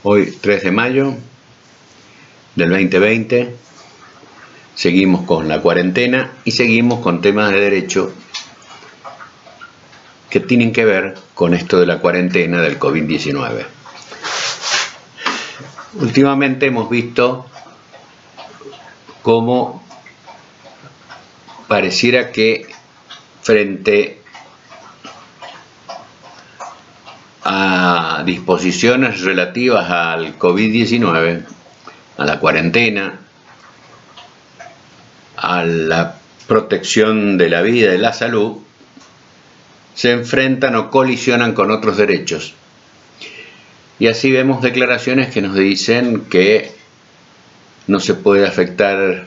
Hoy 3 de mayo del 2020, seguimos con la cuarentena y seguimos con temas de derecho que tienen que ver con esto de la cuarentena del COVID-19. Últimamente hemos visto cómo pareciera que frente a disposiciones relativas al COVID-19, a la cuarentena, a la protección de la vida y la salud, se enfrentan o colisionan con otros derechos. Y así vemos declaraciones que nos dicen que no se puede afectar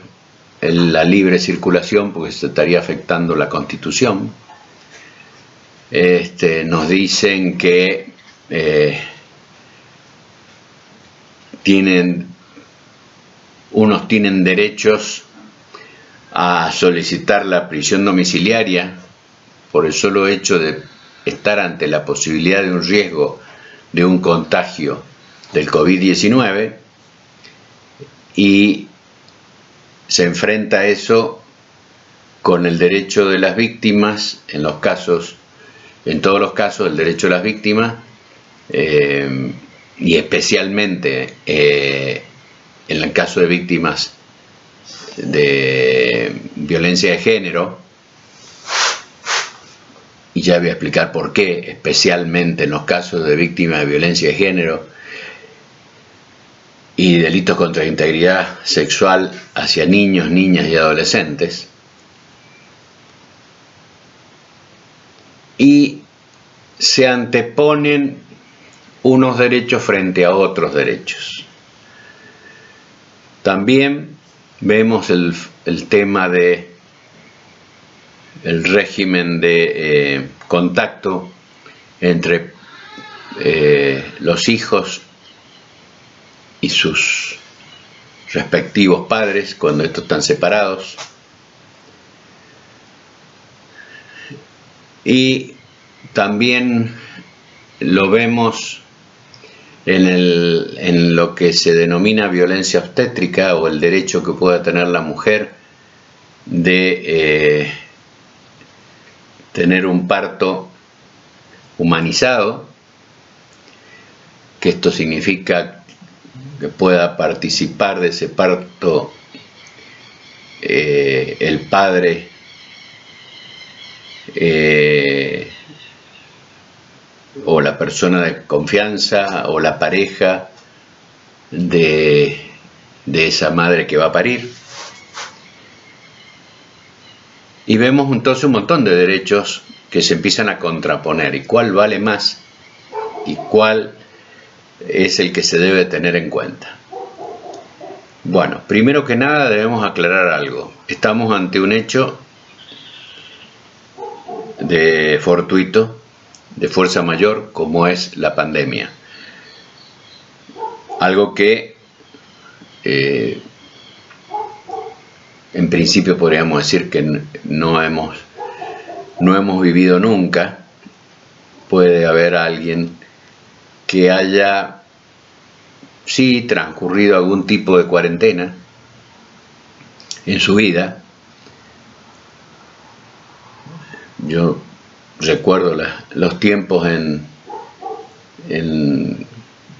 la libre circulación porque se estaría afectando la Constitución. Nos dicen que unos tienen derechos a solicitar la prisión domiciliaria por el solo hecho de estar ante la posibilidad de un riesgo de un contagio del COVID-19, y se enfrenta eso con el derecho de las víctimas en todos los casos el derecho de las víctimas, y especialmente en el caso de víctimas de violencia de género, y ya voy a explicar por qué, especialmente en los casos de víctimas de violencia de género y delitos contra la integridad sexual hacia niños, niñas y adolescentes. Y se anteponen unos derechos frente a otros derechos. También vemos el tema de el régimen de contacto entre los hijos y sus respectivos padres cuando estos están separados. Y también lo vemos en lo que se denomina violencia obstétrica, o el derecho que pueda tener la mujer de tener un parto humanizado, que esto significa que pueda participar de ese parto el padre o la persona de confianza o la pareja de esa madre que va a parir. Y vemos entonces un montón de derechos que se empiezan a contraponer, y cuál vale más y cuál es el que se debe tener en cuenta. Bueno, primero que nada debemos aclarar algo. Estamos ante un hecho fortuito, de fuerza mayor, como es la pandemia. Algo que en principio podríamos decir que no hemos vivido nunca. Puede haber alguien que haya sí transcurrido algún tipo de cuarentena en su vida. Yo recuerdo los tiempos en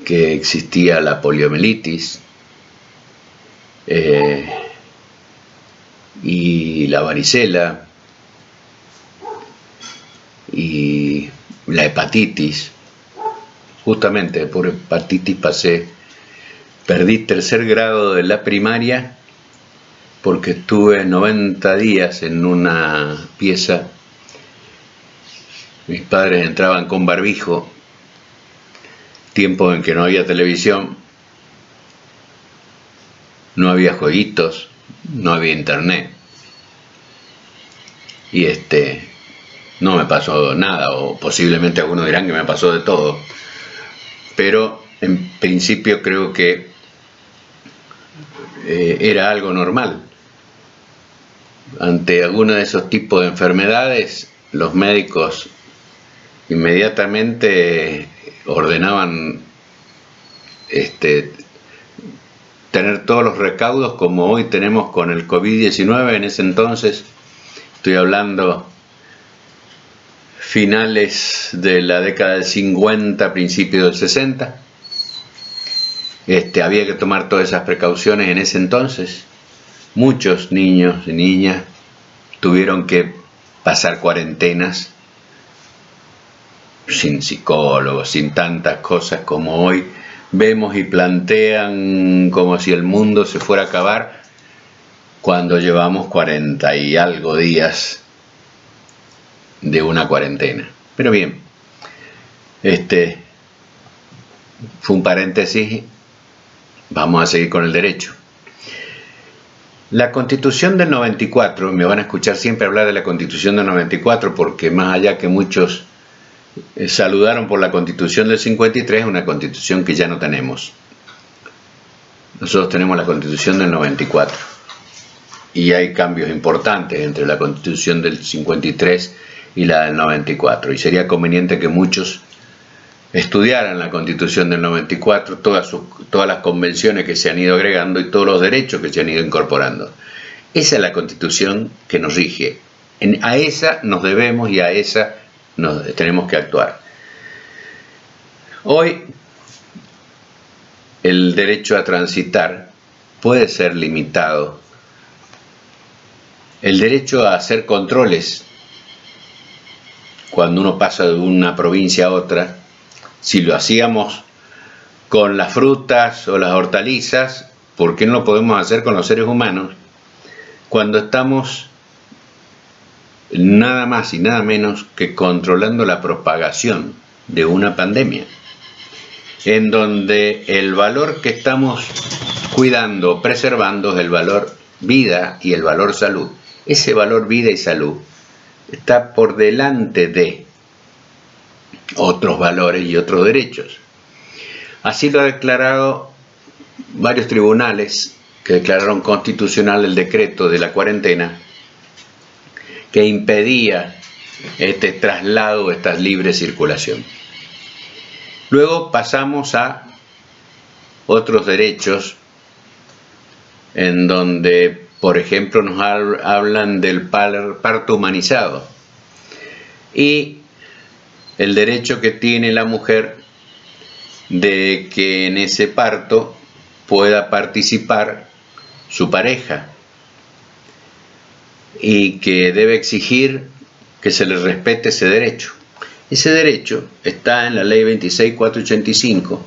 que existía la poliomielitis y la varicela y la hepatitis. Justamente por hepatitis perdí 3er grado de la primaria porque estuve 90 días en una pieza. Mis padres entraban con barbijo, tiempo en que no había televisión, no había jueguitos, no había internet, y no me pasó nada, o posiblemente algunos dirán que me pasó de todo, pero en principio creo que era algo normal. Ante alguno de esos tipos de enfermedades, los médicos inmediatamente ordenaban tener todos los recaudos como hoy tenemos con el COVID-19. En ese entonces, estoy hablando finales de la década del 50, principios del 60. Había que tomar todas esas precauciones en ese entonces. Muchos niños y niñas tuvieron que pasar cuarentenas sin psicólogos, sin tantas cosas como hoy vemos y plantean como si el mundo se fuera a acabar cuando llevamos 40 y algo días de una cuarentena. Pero bien, fue un paréntesis, vamos a seguir con el derecho. La Constitución del 94, me van a escuchar siempre hablar de la Constitución del 94 porque más allá que muchos saludaron por la Constitución del 53, es una Constitución que ya no tenemos. Nosotros tenemos la Constitución del 94 y hay cambios importantes entre la Constitución del 53 y la del 94, y sería conveniente que muchos estudiaran la Constitución del 94, todas las convenciones que se han ido agregando y todos los derechos que se han ido incorporando. Esa es la Constitución que nos rige. A esa nos debemos y a esa tenemos que actuar. Hoy el derecho a transitar puede ser limitado. El derecho a hacer controles cuando uno pasa de una provincia a otra, si lo hacíamos con las frutas o las hortalizas, ¿por qué no lo podemos hacer con los seres humanos? Cuando estamos nada más y nada menos que controlando la propagación de una pandemia, en donde el valor que estamos cuidando, preservando, es el valor vida y el valor salud. Ese valor vida y salud está por delante de otros valores y otros derechos. Así lo han declarado varios tribunales que declararon constitucional el decreto de la cuarentena que impedía este traslado, esta libre circulación. Luego pasamos a otros derechos en donde, por ejemplo, nos hablan del parto humanizado y el derecho que tiene la mujer de que en ese parto pueda participar su pareja y que debe exigir que se le respete ese derecho. Ese derecho está en la ley 26.485,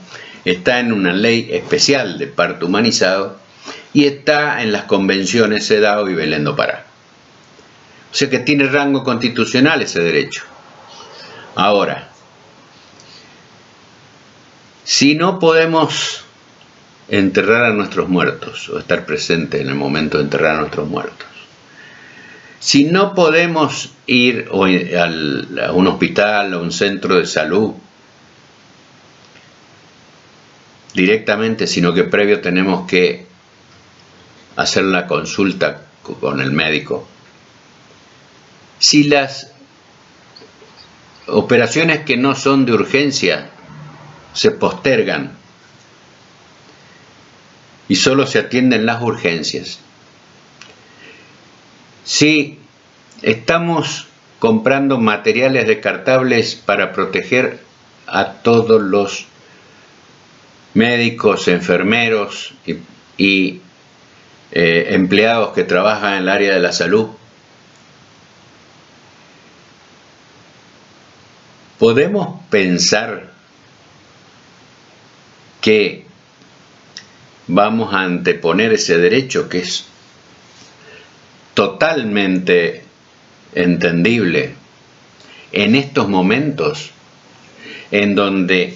está en una ley especial de parto humanizado y está en las convenciones CEDAW y Belén do Pará. O sea que tiene rango constitucional ese derecho. Ahora, si no podemos enterrar a nuestros muertos o estar presentes en el momento de enterrar a nuestros muertos, si no podemos ir a un hospital o un centro de salud directamente, sino que previo tenemos que hacer la consulta con el médico, si las operaciones que no son de urgencia se postergan y solo se atienden las urgencias, si estamos comprando materiales descartables para proteger a todos los médicos, enfermeros y empleados que trabajan en el área de la salud, ¿podemos pensar que vamos a anteponer ese derecho que es totalmente entendible en estos momentos en donde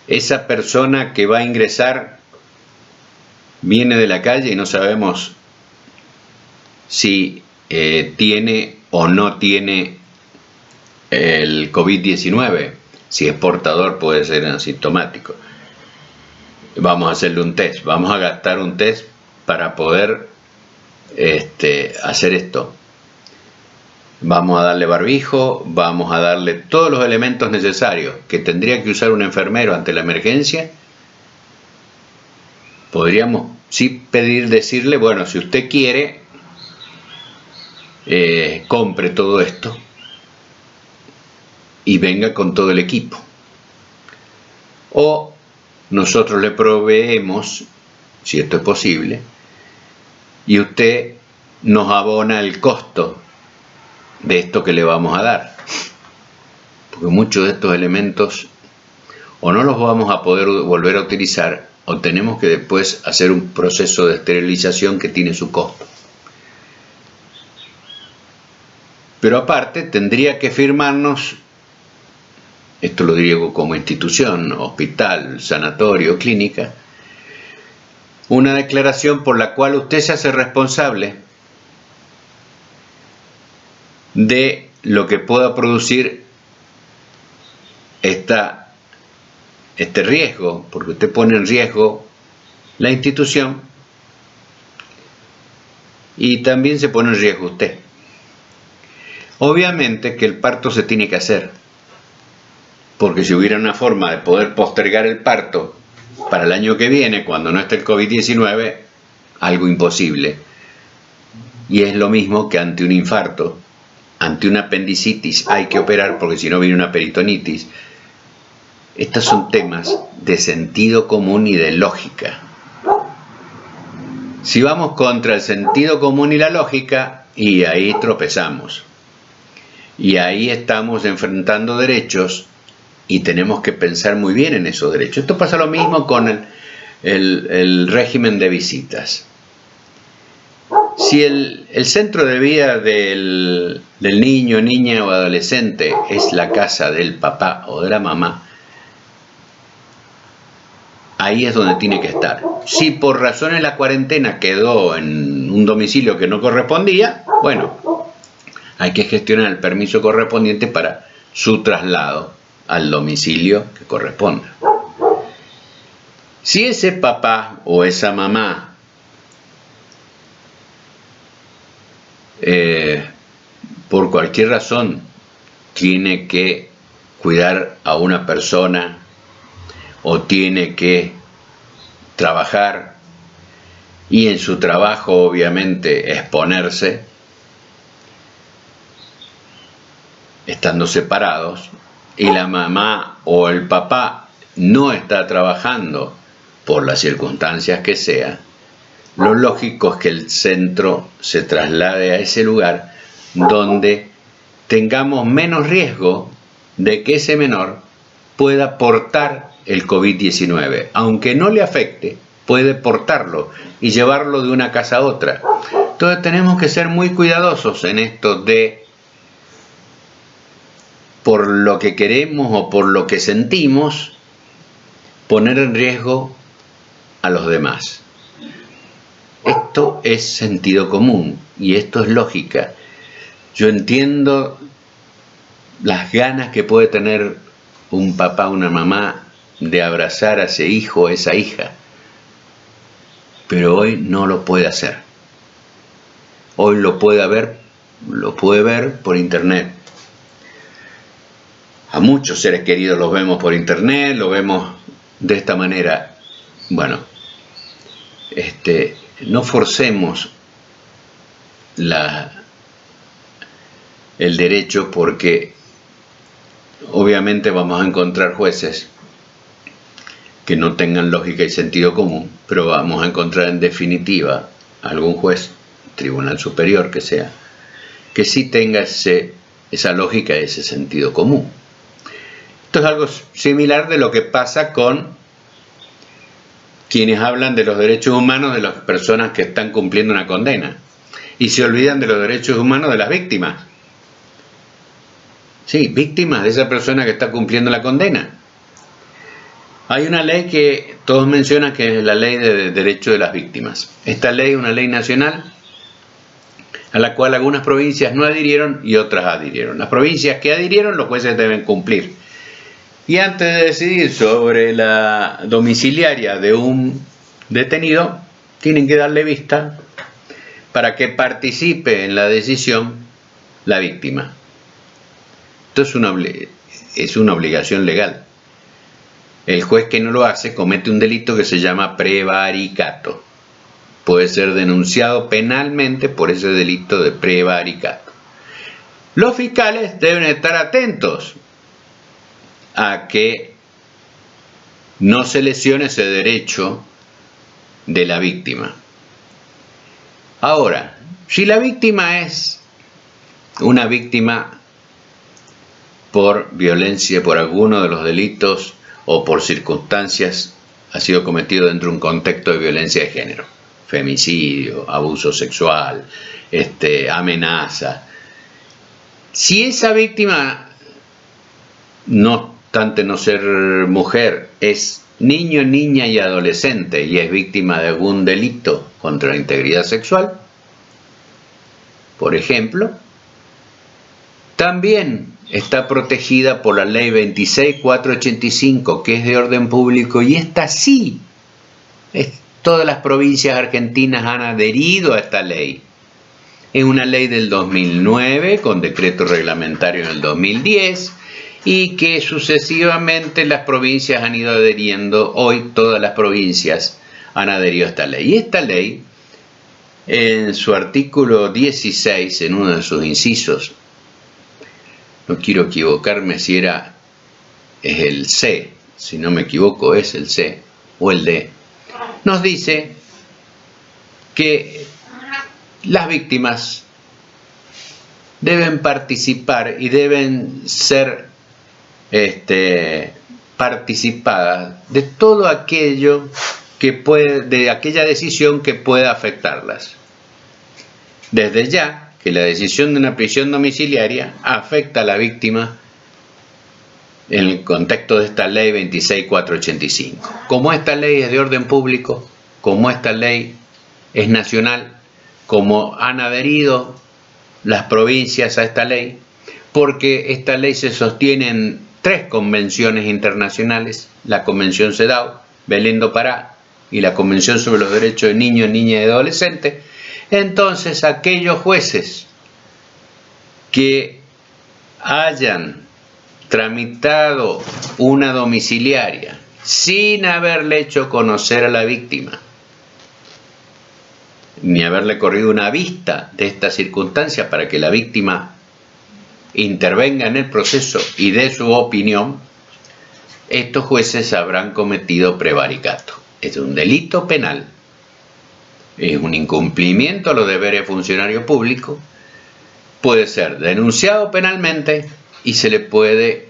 esa persona que va a ingresar viene de la calle y no sabemos si tiene o no tiene el COVID-19, si es portador puede ser asintomático? Vamos a hacerle un test, vamos a gastar un test para poder hacer esto. Vamos a darle barbijo, vamos a darle todos los elementos necesarios que tendría que usar un enfermero ante la emergencia podríamos sí decirle, bueno, si usted quiere, compre todo esto y venga con todo el equipo. O nosotros le proveemos, si esto es posible, y usted nos abona el costo de esto que le vamos a dar. Porque muchos de estos elementos o no los vamos a poder volver a utilizar, o tenemos que después hacer un proceso de esterilización que tiene su costo. Pero aparte tendría que firmarnos, esto lo digo como institución, hospital, sanatorio, clínica, una declaración por la cual usted se hace responsable de lo que pueda producir este riesgo, porque usted pone en riesgo la institución y también se pone en riesgo usted. Obviamente que el parto se tiene que hacer, porque si hubiera una forma de poder postergar el parto para el año que viene, cuando no esté el COVID-19, algo imposible. Y es lo mismo que ante un infarto, ante una apendicitis hay que operar porque si no viene una peritonitis. Estos son temas de sentido común y de lógica. Si vamos contra el sentido común y la lógica, y ahí tropezamos. Y ahí estamos enfrentando derechos y tenemos que pensar muy bien en esos derechos. Esto pasa lo mismo con el régimen de visitas. Si el centro de vida del niño, niña o adolescente es la casa del papá o de la mamá, ahí es donde tiene que estar. Si por razones la cuarentena quedó en un domicilio que no correspondía, bueno, hay que gestionar el permiso correspondiente para su traslado al domicilio que corresponda. Si ese papá o esa mamá por cualquier razón tiene que cuidar a una persona o tiene que trabajar y en su trabajo obviamente exponerse, estando separados, y la mamá o el papá no está trabajando por las circunstancias que sea, lo lógico es que el centro se traslade a ese lugar donde tengamos menos riesgo de que ese menor pueda portar el COVID-19. Aunque no le afecte, puede portarlo y llevarlo de una casa a otra. Entonces tenemos que ser muy cuidadosos en esto de, por lo que queremos o por lo que sentimos, poner en riesgo a los demás. Esto es sentido común y esto es lógica. Yo entiendo las ganas que puede tener un papá o una mamá de abrazar a ese hijo o esa hija, pero hoy no lo puede hacer. Hoy lo puede ver por internet. A muchos seres queridos los vemos por internet, lo vemos de esta manera. Bueno, no forcemos el derecho, porque obviamente vamos a encontrar jueces que no tengan lógica y sentido común, pero vamos a encontrar en definitiva algún juez, tribunal superior que sea, que sí tenga esa lógica y ese sentido común. Esto es algo similar de lo que pasa con quienes hablan de los derechos humanos de las personas que están cumpliendo una condena y se olvidan de los derechos humanos de las víctimas. Sí, víctimas de esa persona que está cumpliendo la condena. Hay una ley que todos mencionan que es la ley de derecho de las víctimas. Esta ley es una ley nacional a la cual algunas provincias no adhirieron y otras adhirieron. Las provincias que adhirieron, los jueces deben cumplir. Y antes de decidir sobre la domiciliaria de un detenido, tienen que darle vista para que participe en la decisión la víctima. Esto es una obligación legal. el juez que no lo hace comete un delito que se llama prevaricato. Puede ser denunciado penalmente por ese delito de prevaricato. Los fiscales deben estar atentos a que no se lesione ese derecho de la víctima. Ahora, si la víctima es una víctima por violencia, por alguno de los delitos o por circunstancias, ha sido cometido dentro de un contexto de violencia de género, femicidio, abuso sexual, amenaza. Si esa víctima, no obstante no ser mujer, es niño, niña y adolescente y es víctima de algún delito contra la integridad sexual, por ejemplo, también está protegida por la ley 26.485, que es de orden público, y esta sí, todas las provincias argentinas han adherido a esta ley. Es una ley del 2009, con decreto reglamentario en el 2010, y que sucesivamente las provincias han ido adheriendo. Hoy todas las provincias han adherido a esta ley. Y esta ley, en su artículo 16, en uno de sus incisos, no quiero equivocarme si es el C, si no me equivoco es el C o el D, nos dice que las víctimas deben participar y deben ser participadas de todo aquello que puede, de aquella decisión que pueda afectarlas. Desde ya que la decisión de una prisión domiciliaria afecta a la víctima en el contexto de esta ley 26.485. Como esta ley es de orden público, como esta ley es nacional, como han adherido las provincias a esta ley, porque esta ley se sostiene en 3 convenciones internacionales, la Convención CEDAW, Belém do Pará, y la Convención sobre los Derechos de Niños, Niñas y Adolescentes. Entonces, aquellos jueces que hayan tramitado una domiciliaria sin haberle hecho conocer a la víctima, ni haberle corrido una vista de esta circunstancia para que la víctima intervenga en el proceso y dé su opinión, estos jueces habrán cometido prevaricato. Es un delito penal, es un incumplimiento a los deberes de funcionario público, puede ser denunciado penalmente y se le puede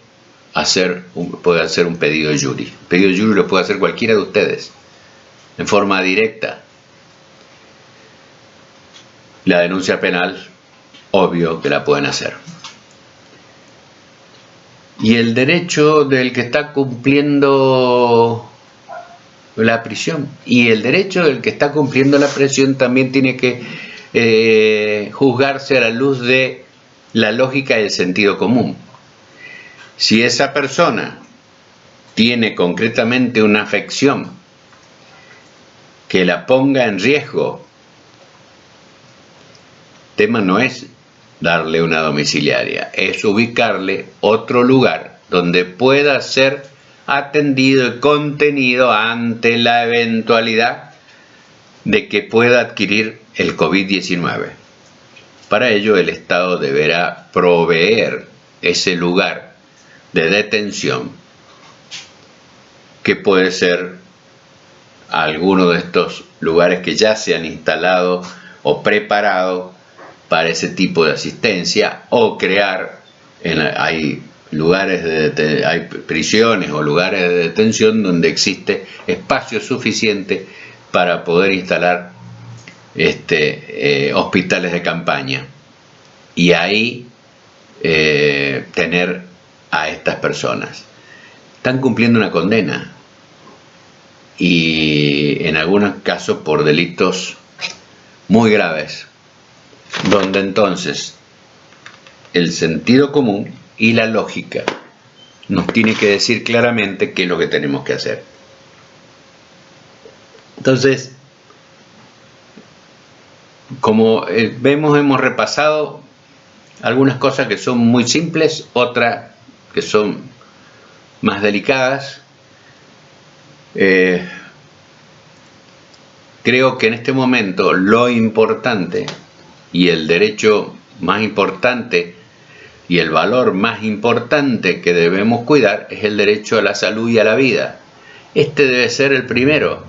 hacer un pedido de jury. El pedido de jury lo puede hacer cualquiera de ustedes, en forma directa. La denuncia penal, obvio que la pueden hacer. Y el derecho del que está cumpliendo la prisión, y el derecho del que está cumpliendo la prisión también tiene que juzgarse a la luz de la lógica y el sentido común. Si esa persona tiene concretamente una afección que la ponga en riesgo, el tema no es darle una domiciliaria, es ubicarle otro lugar donde pueda ser atendido y contenido ante la eventualidad de que pueda adquirir el COVID-19. Para ello, el Estado deberá proveer ese lugar de detención, que puede ser alguno de estos lugares que ya se han instalado o preparado para ese tipo de asistencia, o crear, hay prisiones o lugares de detención donde existe espacio suficiente para poder instalar hospitales de campaña, y ahí tener a estas personas. Están cumpliendo una condena, y en algunos casos por delitos muy graves, donde entonces el sentido común y la lógica nos tiene que decir claramente qué es lo que tenemos que hacer. Entonces, como vemos, hemos repasado algunas cosas que son muy simples, otras que son más delicadas, Creo que en este momento lo importante y el derecho más importante y el valor más importante que debemos cuidar es el derecho a la salud y a la vida. Este debe ser el primero,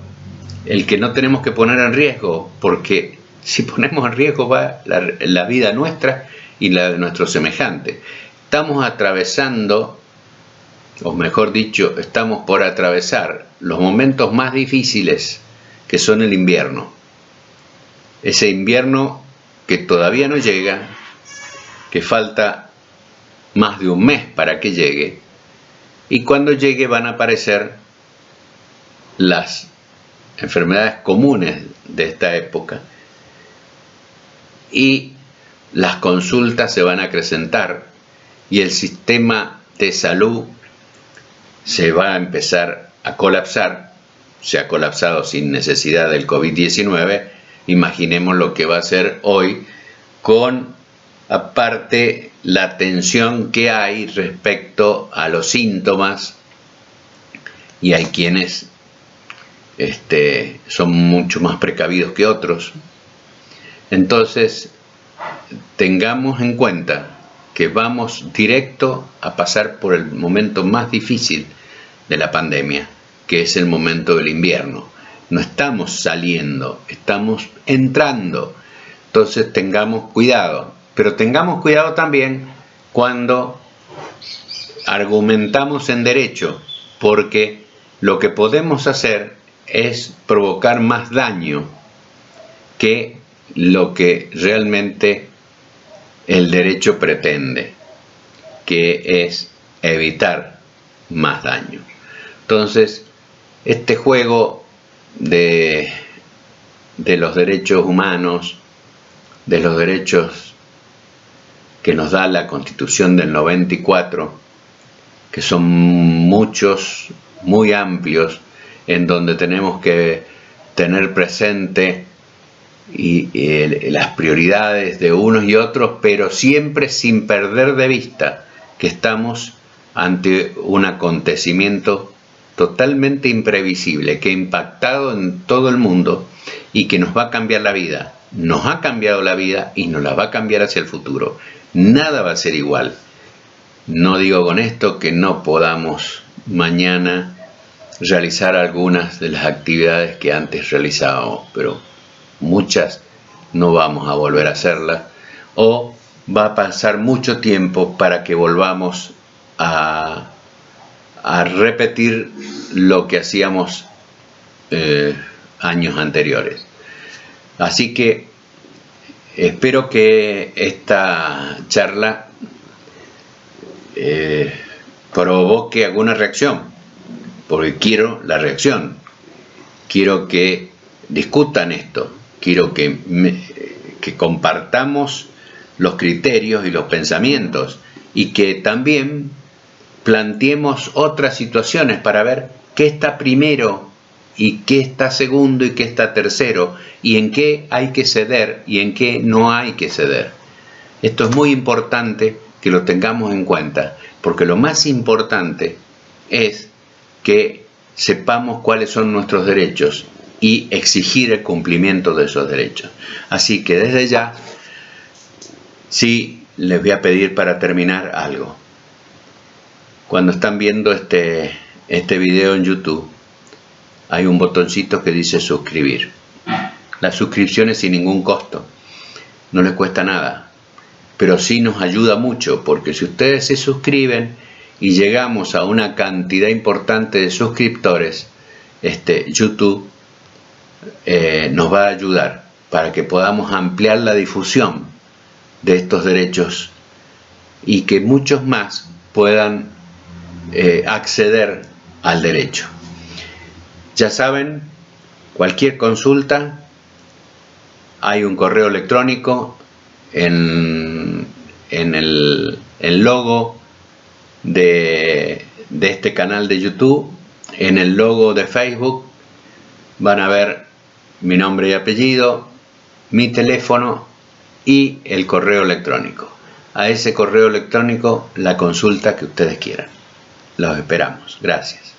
el que no tenemos que poner en riesgo, porque si ponemos en riesgo va la vida nuestra y la de nuestros semejantes. Estamos atravesando, o mejor dicho, estamos por atravesar los momentos más difíciles, que son el invierno. Ese invierno que todavía no llega, que falta más de un mes para que llegue, y cuando llegue van a aparecer las enfermedades comunes de esta época y las consultas se van a acrecentar y el sistema de salud se va a empezar a colapsar. Se ha colapsado sin necesidad del COVID-19, imaginemos lo que va a ser hoy con, aparte, la tensión que hay respecto a los síntomas, y hay quienes son mucho más precavidos que otros. Entonces, tengamos en cuenta que vamos directo a pasar por el momento más difícil de la pandemia, que es el momento del invierno. No estamos saliendo, estamos entrando. Entonces tengamos cuidado, pero tengamos cuidado también cuando argumentamos en derecho, porque lo que podemos hacer es provocar más daño que lo que realmente el derecho pretende, que es evitar más daño. Entonces, este juego de los derechos humanos, de los derechos que nos da la Constitución del 94, que son muchos, muy amplios, en donde tenemos que tener presente las prioridades de unos y otros, pero siempre sin perder de vista que estamos ante un acontecimiento totalmente imprevisible, que ha impactado en todo el mundo y que nos va a cambiar la vida. Nos ha cambiado la vida y nos la va a cambiar hacia el futuro. Nada va a ser igual. No digo con esto que no podamos mañana realizar algunas de las actividades que antes realizábamos, pero muchas no vamos a volver a hacerlas, o va a pasar mucho tiempo para que volvamos a repetir lo que hacíamos años anteriores. Así que espero que esta charla provoque alguna reacción, porque quiero la reacción, quiero que discutan esto, quiero que compartamos los criterios y los pensamientos y que también planteemos otras situaciones para ver qué está primero y qué está segundo y qué está tercero y en qué hay que ceder y en qué no hay que ceder. Esto es muy importante que lo tengamos en cuenta, porque lo más importante es que sepamos cuáles son nuestros derechos y exigir el cumplimiento de esos derechos. Así que desde ya, sí les voy a pedir para terminar algo. Cuando están viendo este video en YouTube, hay un botoncito que dice suscribir. La suscripción es sin ningún costo, no les cuesta nada, pero sí nos ayuda mucho, porque si ustedes se suscriben y llegamos a una cantidad importante de suscriptores, YouTube nos va a ayudar para que podamos ampliar la difusión de estos derechos y que muchos más puedan acceder al derecho. Ya saben, cualquier consulta, hay un correo electrónico en el logo de este canal de YouTube, en el logo de Facebook van a ver mi nombre y apellido, mi teléfono y el correo electrónico. A ese correo electrónico la consulta que ustedes quieran. Los esperamos. Gracias.